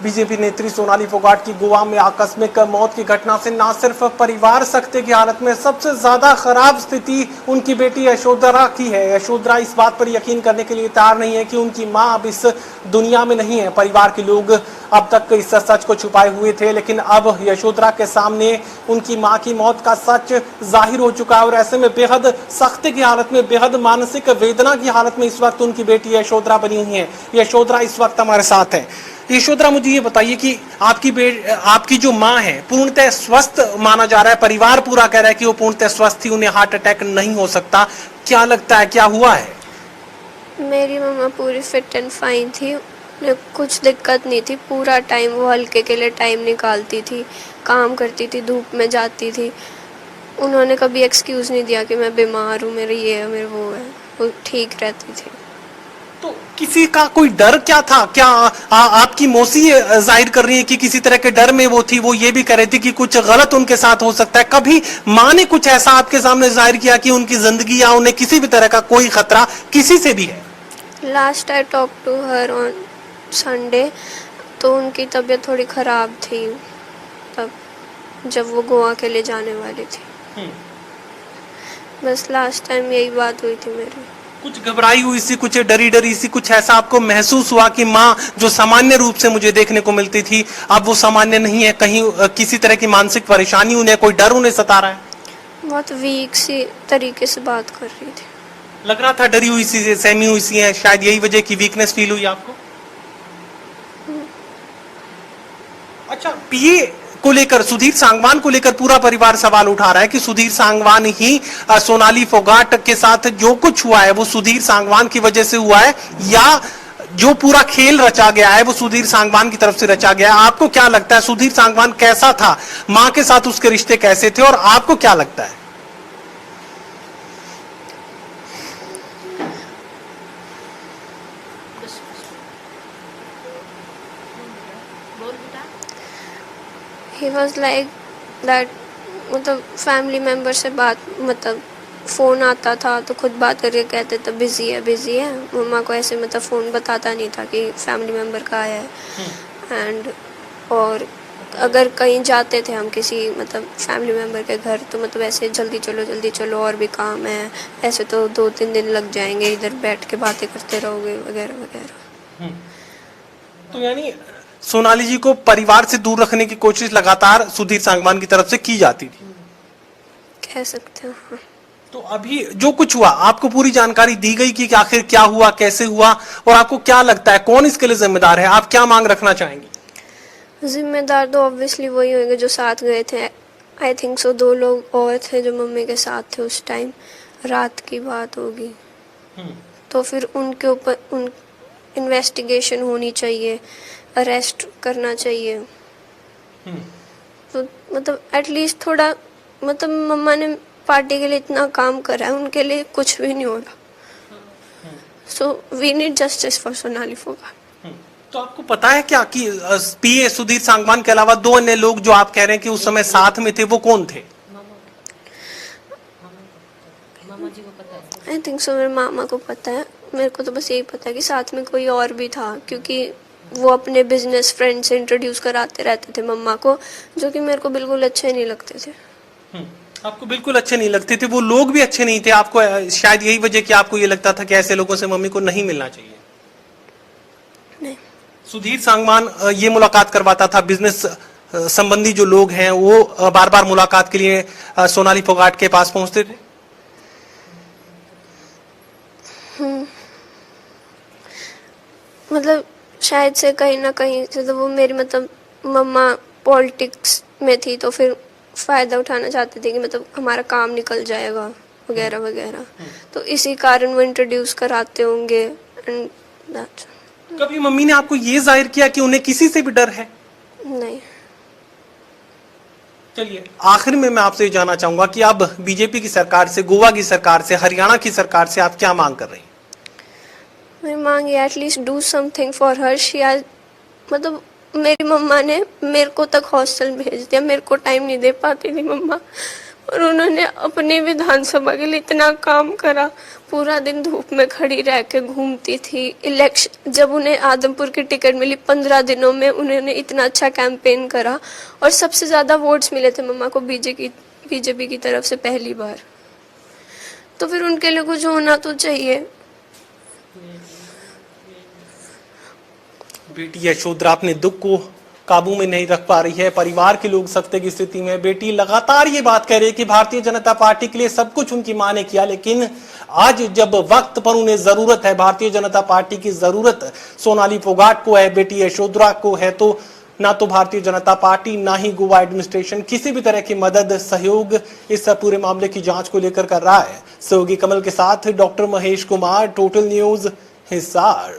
BJP नेत्री सोनाली फोगाट की गोवा में आकस्मिक मौत की घटना से न सिर्फ परिवार सख्ते की हालत में, सबसे ज्यादा खराब स्थिति उनकी बेटी यशोधरा की है। यशोधरा इस बात पर यकीन करने के लिए तैयार नहीं है कि उनकी मां अब इस दुनिया में नहीं है। परिवार के लोग अब तक इस सच को छुपाए हुए थे, लेकिन अब यशोधरा के सामने उनकी मां की मौत का सच जाहिर हो चुका है और ऐसे में बेहद सख्ती की हालत में, बेहद मानसिक वेदना की हालत में इस वक्त उनकी बेटी यशोधरा बनी हुई है। यशोधरा इस वक्त हमारे साथ है। यशोधरा, मुझे ये बताइए कि आपकी जो माँ है पूर्णतः स्वस्थ माना जा रहा है, परिवार पूरा कह रहा है कि वो पूर्णतः स्वस्थ थी, उन्हें हार्ट अटैक नहीं हो सकता, क्या लगता है क्या हुआ है? मेरी मम्मा पूरी फिट एंड फाइन थी, उन्हें कुछ दिक्कत नहीं थी। पूरा टाइम वो हल्के के लिए टाइम निकालती थी, काम करती थी, धूप में जाती थी। उन्होंने कभी एक्सक्यूज़ नहीं दिया कि मैं बीमार हूँ, मेरे ये है, मेरे वो है। वो ठीक रहती थी। तो किसी का कोई डर क्या था? क्या आपकी मौसी जाहिर कर रही है कि किसी तरह के डर में वो थी, वो ये भी कह रही थी कि कुछ गलत उनके साथ हो सकता है। कभी माँ ने कुछ ऐसा आपके सामने जाहिर किया कि उनकी जिंदगी या उन्हें किसी भी तरह का कोई खतरा किसी से भी है? Last I talk to her on Sunday, तो उनकी तबीयत थोड़ी ख़राब थी तब, जब वो गोवा के लिए जाने वाली थी। बस लास्ट टाइम यही बात हुई थी मेरी। कुछ घबराई हुई सी, कुछ डरी सी, कुछ ऐसा आपको महसूस हुआ कि माँ जो सामान्य रूप से मुझे देखने को मिलती थी अब वो सामान्य नहीं है? कहीं किसी तरह की मानसिक परेशानी उन्हें, कोई डर उन्हें सता रहा है? बहुत वीक सी तरीके से बात कर रही थी। लग रहा था डरी हुई सी, सहमी हुई सी है, शायद यही वजह की वीकनेस फील हुई आपको? अच्छा, पीए को लेकर, सुधीर सांगवान को लेकर पूरा परिवार सवाल उठा रहा है कि सुधीर सांगवान ही सोनाली फोगाट के साथ जो कुछ हुआ है वो सुधीर सांगवान की वजह से हुआ है, या जो पूरा खेल रचा गया है वो सुधीर सांगवान की तरफ से रचा गया है? आपको क्या लगता है सुधीर सांगवान कैसा था, मां के साथ उसके रिश्ते कैसे थे, और आपको क्या लगता है? ही वॉज लाइक दैट, मतलब फैमिली मेम्बर से बात, मतलब फ़ोन आता था तो खुद बात करके कहते थे बिज़ी है। मम्मा को ऐसे मतलब फ़ोन बताता नहीं था कि फैमिली मेम्बर का आया है। एंड और अगर कहीं जाते थे हम किसी मतलब फैमिली मेम्बर के घर, तो मतलब ऐसे जल्दी चलो और भी काम है, ऐसे तो 2-3 दिन लग जाएंगे, इधर बैठ के बातें करते रहोगे वगैरह वगैरह। तो यानी सोनाली जी को परिवार से दूर रखने की कोशिश लगातार सुधीर सांगवान की तरफ से की जाती थी, कह सकते हो। तो अभी जो कुछ हुआ आपको पूरी जानकारी दी गई कि आखिर क्या हुआ, कैसे हुआ, और आपको क्या लगता है कौन इसके लिए जिम्मेदार है? आप क्या मांग रखना चाहेंगे? जिम्मेदार तो ऑब्वियसली वही होंगे जो साथ गए थे। आई थिंक सो 2 लोग और थे जो मम्मी के साथ थे उस टाइम। रात की बात होगी, तो फिर उनके ऊपर उन इन्वेस्टिगेशन होनी चाहिए, अरेस्ट करना चाहिए। तो मतलब एटलीस्ट थोड़ा, मतलब मम्मा ने पार्टी के लिए इतना काम करा है, उनके लिए कुछ भी नहीं हो रहा। So we need justice for Sonali Phogat. तो आपको पता है क्या कि पीए सुधीर सांगवान के अलावा 2 अन्य लोग जो आप कह रहे हैं कि उस समय साथ में थे, वो कौन थे? आई थिंक सो मेरे मामा को पता है, मेरे को तो बस यही पता है कि साथ में कोई और भी था, क्योंकि वो अपने बिजनेस फ्रेंड से इंट्रोड्यूस कराते रहते थे मम्मा को, जो कि मेरे को बिल्कुल अच्छे नहीं लगते थे। आपको बिल्कुल अच्छे नहीं लगते थे, वो लोग भी अच्छे नहीं थे आपको, शायद यही वजह कि आपको ये लगता था कि ऐसे लोगों से मम्मी को नहीं मिलना चाहिए। नहीं, सुधीर सांगवान ये मुलाकात करवाता था, बिजनेस संबंधी जो लोग हैं वो बार बार मुलाकात के लिए सोनाली फोगाट के पास पहुंचते थे। मतलब शायद से कहीं ना कहीं से तो वो मेरी, मतलब मम्मा पॉलिटिक्स में थी तो फिर फ़ायदा उठाना चाहते थे कि मतलब हमारा काम निकल जाएगा वगैरह वगैरह, तो इसी कारण वो इंट्रोड्यूस कराते होंगे। एंड कभी मम्मी ने आपको ये जाहिर किया कि उन्हें किसी से भी डर है? नहीं। चलिए, आखिर में मैं आपसे जानना चाहूंगा कि अब बीजेपी की सरकार से, गोवा की सरकार से, हरियाणा की सरकार से आप क्या मांग कर रही हैं? मैं मांगी at least do something for her. She आज, मतलब मेरी मम्मा ने मेरे को तक हॉस्टल भेज दिया, मेरे को टाइम नहीं दे पाती थी मम्मा। और उन्होंने अपनी विधानसभा के लिए इतना काम करा, पूरा दिन धूप में खड़ी रह के घूमती थी। इलेक्शन जब उन्हें आदमपुर की टिकट मिली 15 दिनों में उन्होंने इतना अच्छा कैंपेन करा और सबसे ज़्यादा वोट्स मिले थे मम्मा को बीजेपी की तरफ से पहली बार। तो फिर उनके लिए कुछ होना तो चाहिए। बेटी यशोधरा अपने दुख को काबू में नहीं रख पा रही है, परिवार के लोग सख्ते की स्थिति में। बेटी लगातार ये बात कह रही है कि भारतीय जनता पार्टी के लिए सब कुछ उनकी मां ने किया, लेकिन आज जब वक्त पर उन्हें जरूरत है, भारतीय जनता पार्टी की जरूरत सोनाली फोगाट को है, बेटी यशोधरा को है, तो ना तो भारतीय जनता पार्टी ना ही गोवा एडमिनिस्ट्रेशन किसी भी तरह की मदद सहयोग इस पूरे मामले की जांच को लेकर कर रहा है। सहयोगी कमल के साथ doctor Mahesh Kumar, total news, Hisar.